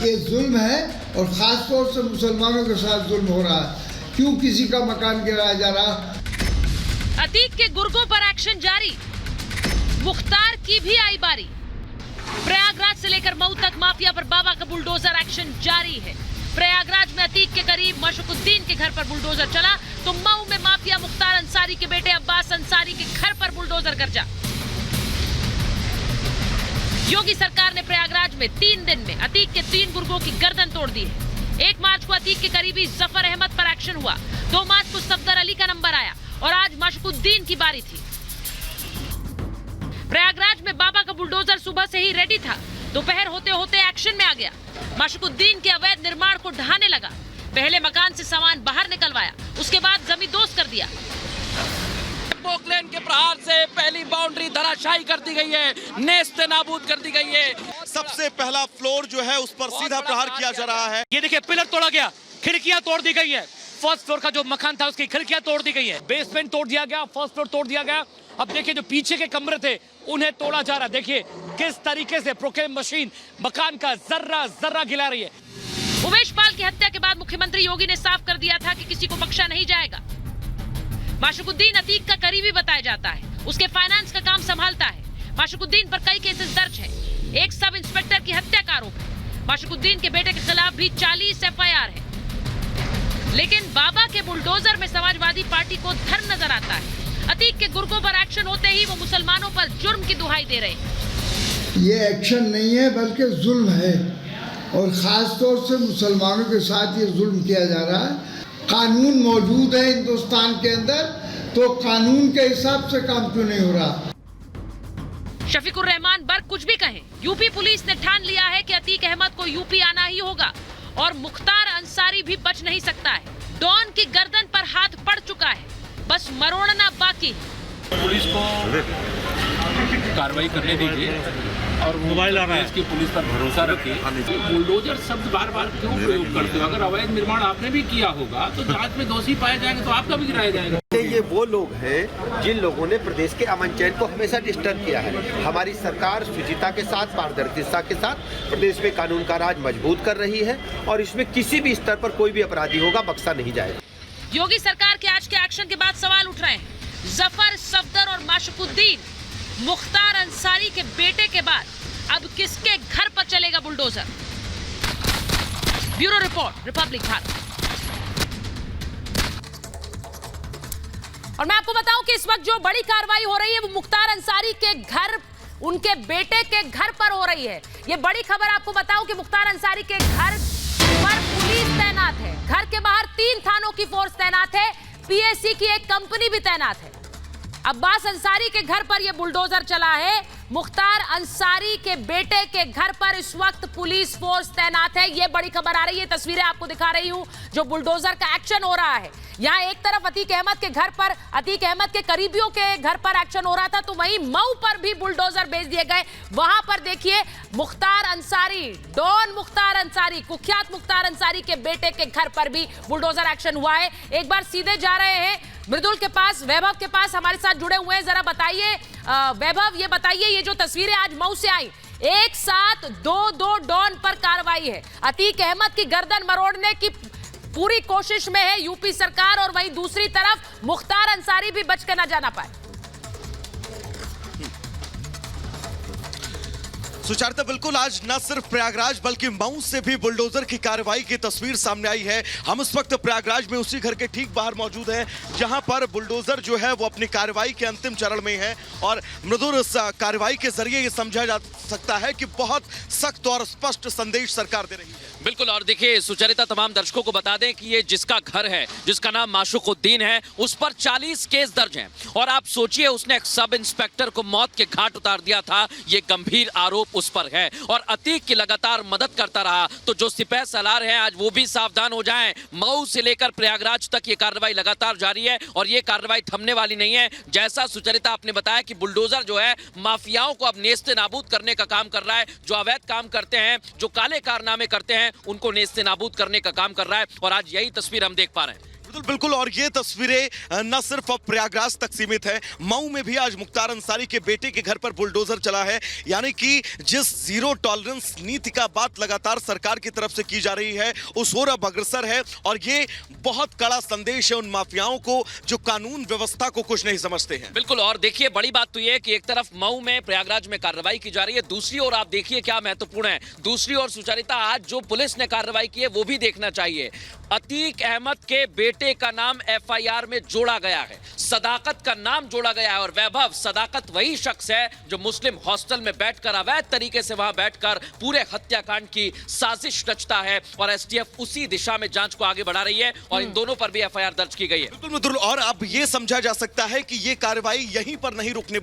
ये जुल्म है और ख़ास तौर से मुसलमानों के साथ जुल्म हो रहा है। क्यों किसी का मकान गिराया जा रहा? अतीक के गुर्गों पर एक्शन जारी, मुख्तार की भी आई बारी। प्रयागराज से लेकर मऊ तक माफिया पर बाबा का बुलडोजर एक्शन जारी है। प्रयागराज में अतीक के करीब मशकुद्दीन के घर पर बुलडोजर चला तो मऊ में माफिया मुख्तार अंसारी के बेटे अब्बास अंसारी के घर पर बुलडोजर गरजा। योगी सरकार ने प्रयागराज में 3 दिन में अतीक के 3 गुर्गों की गर्दन तोड़ दी है। 1 मार्च को अतीक के करीबी जफर अहमद पर एक्शन हुआ, 2 मार्च को सफदर अली का नंबर आया और आज मशकुद्दीन की बारी थी। प्रयागराज में बाबा का बुलडोजर सुबह से ही रेडी था, दोपहर होते होते एक्शन में आ गया। मशकुद्दीन के अवैध निर्माण को ढहाने लगा। पहले मकान से सामान बाहर निकलवाया, उसके बाद जमींदोज कर दिया। पोकलेन के प्रहार से पहली बाउंड्री धराशायी कर दी गई है, नेस्त नाबूद कर दी गई है। सबसे पहला फ्लोर जो है उस पर सीधा प्रहार किया जा रहा है। ये देखिए पिलर तोड़ा गया, खिड़कियां तोड़ दी गई है। फर्स्ट फ्लोर का जो मकान था उसकी खिड़कियां तोड़ दी गई है, बेसमेंट तोड़ दिया गया, फर्स्ट फ्लोर तोड़ दिया गया। अब देखिए जो पीछे के कमरे थे उन्हें तोड़ा जा रहा है। देखिए किस तरीके से प्रोक्लेम मशीन मकान का जर्रा जर्रा गिला रही है। उमेश पाल की हत्या के बाद मुख्यमंत्री योगी ने साफ कर दिया था कि किसी को बख्शा नहीं जाएगा। मशकुद्दीन अतीक का करीबी बताया जाता है, उसके फाइनेंस का काम संभालता है। मशकुद्दीन पर कई केसेस दर्ज हैं। एक सब इंस्पेक्टर की हत्या का आरोप है। मशकुद्दीन के बेटे के खिलाफ भी 40 FIR है। लेकिन बाबा के बुलडोजर में समाजवादी पार्टी को धर्म नजर आता है। अतीक के गुर्गों पर एक्शन होते ही वो मुसलमानों पर जुर्म की दुहाई दे रहे हैं। ये एक्शन नहीं है बल्कि जुल्म है और ख़ास तौर से मुसलमानों के साथ ये जुल्म किया जा रहा है। कानून मौजूद है हिंदुस्तान के अंदर, तो कानून के हिसाब से काम क्यों नहीं हो रहा? शफीकुर रहमान बर्क कुछ भी कहें, यूपी पुलिस ने ठान लिया है कि अतीक अहमद को यूपी आना ही होगा और मुख्तार अंसारी भी बच नहीं सकता है। डॉन की गर्दन पर हाथ पड़ चुका है, बस मरोड़ना बाकी है। पुलिस को कार्रवाई करने दीजिए और मोबाइल देश की पुलिस पर भरोसा रखिए। बुलडोजर शब्द बार बार क्यों प्रयोग करते हो? अगर अवैध निर्माण आपने भी किया होगा तो जांच में दोषी पाए जाएंगे तो आपका भी गिराया जाएगा। ये वो लोग हैं जिन लोगों ने प्रदेश के अमन चैन को हमेशा डिस्टर्ब किया है। हमारी सरकार शुचिता के साथ, पारदर्शिता के साथ प्रदेश में कानून का राज मजबूत कर रही है और इसमें किसी भी स्तर पर कोई भी अपराधी होगा बख्शा नहीं जाएगा। योगी सरकार के आज के एक्शन के बाद सवाल उठ रहे हैं। जफर, सफदर और मशकुद्दीन, मुख्तार अंसारी के बेटे के बाद अब किसके घर पर चलेगा bulldozer? Bureau report, Republic Bharat. और मैं आपको बताऊं कि इस वक्त जो बड़ी कार्रवाई हो रही है वो मुख्तार अंसारी के घर, उनके बेटे के घर पर हो रही है। ये बड़ी खबर आपको बताऊं कि मुख्तार अंसारी के घर पर पुलिस तैनात है। घर के बाहर 3 थानों की फोर्स तैनात है, PSC की एक कंपनी भी तैनात है। अब्बास अंसारी के घर पर यह बुलडोजर चला है। मुख्तार अंसारी के बेटे के घर पर इस वक्त पुलिस फोर्स तैनात है। यह बड़ी खबर आ रही है, तस्वीरें आपको दिखा रही हूं जो बुलडोजर का एक्शन हो रहा है। यहां एक तरफ अतीक अहमद के घर पर, अतीक अहमद के करीबियों के घर पर एक्शन हो रहा था, तो वहीं मऊ पर भी बुलडोजर भेज दिए गए। वहां पर देखिए मुख्तार अंसारी, डॉन मुख्तार अंसारी, कुख्यात मुख्तार अंसारी के बेटे के घर पर भी बुलडोजर एक्शन हुआ है। एक बार सीधे जा रहे हैं मृदुल के पास, वैभव के पास हमारे साथ जुड़े हुए हैं। जरा बताइए वैभव, ये बताइए ये जो तस्वीरें आज मऊ से आई, एक साथ दो डॉन पर कार्रवाई है। अतीक अहमद की गर्दन मरोड़ने की पूरी कोशिश में है यूपी सरकार और वहीं दूसरी तरफ मुख्तार अंसारी भी बच के न जाना पाए। सुचारिता, बिल्कुल आज न सिर्फ प्रयागराज बल्कि मऊ से भी बुलडोजर की कार्रवाई की तस्वीर सामने आई है। हम इस वक्त प्रयागराज में उसी घर के ठीक बाहर मौजूद हैं जहां पर बुलडोजर जो है वो अपनी कार्रवाई के अंतिम चरण में है और मृदुल इस कार्रवाई के जरिए ये समझा जा सकता है कि बहुत सख्त और स्पष्ट संदेश सरकार दे रही है। बिल्कुल, और देखिए सुचरिता, तमाम दर्शकों को बता दें कि ये जिसका घर है, जिसका नाम माशुकुद्दीन है, उस पर 40 केस दर्ज हैं और आप सोचिए उसने एक सब इंस्पेक्टर को मौत के घाट उतार दिया था। ये गंभीर आरोप उस पर है और अतीक की लगातार मदद करता रहा। तो जो सिपह सलार हैं आज वो भी सावधान हो जाएं। मऊ से लेकर प्रयागराज तक ये कार्रवाई लगातार जारी है और ये कार्रवाई थमने वाली नहीं है। जैसा सुचरिता आपने बताया कि बुलडोजर जो है माफियाओं को अब नेस्ते नाबूद करने का काम कर रहा है। जो अवैध काम करते हैं, जो काले कारनामे करते हैं, उनको नेस्ते नाबूद करने का काम कर रहा है और आज यही तस्वीर हम देख पा रहे हैं। बिल्कुल। और ये तस्वीरें न सिर्फ अब प्रयागराज तक सीमित है, मऊ में भी आज मुख्तार अंसारी के बेटे के घर पर बुलडोजर चला है। यानी कि जिस जीरो टॉलरेंस नीति का बात लगातार सरकार की तरफ से की जा रही है, उस ओर अब अग्रसर है। और ये बहुत कड़ा संदेश है उन माफियाओं को जो कानून व्यवस्था को कुछ नहीं समझते हैं। बिल्कुल। और देखिए, बड़ी बात तो ये है कि एक तरफ मऊ में, प्रयागराज में कार्रवाई की जा रही है, दूसरी ओर आप देखिए क्या महत्वपूर्ण है, दूसरी ओर सुचरिता, आज जो पुलिस ने कार्रवाई की है वो भी देखना चाहिए। अतीक अहमद के बेटे का नाम एफआईआर में जोड़ा गया है, सदाकत का नाम जोड़ा गया है। और वैभव, सदाकत वही शख्स है जो मुस्लिम हॉस्टल में बैठकर अवैध तरीके से वहां बैठकर पूरे हत्याकांड की साजिश रचता है। और एसटीएफ उसी दिशा में जांच को आगे बढ़ा रही है और इन दोनों पर भी एफआईआर दर्ज की गई है। बिल्कुल। और अब ये समझा जा सकता है कि ये कार्रवाई यहीं पर नहीं रुकने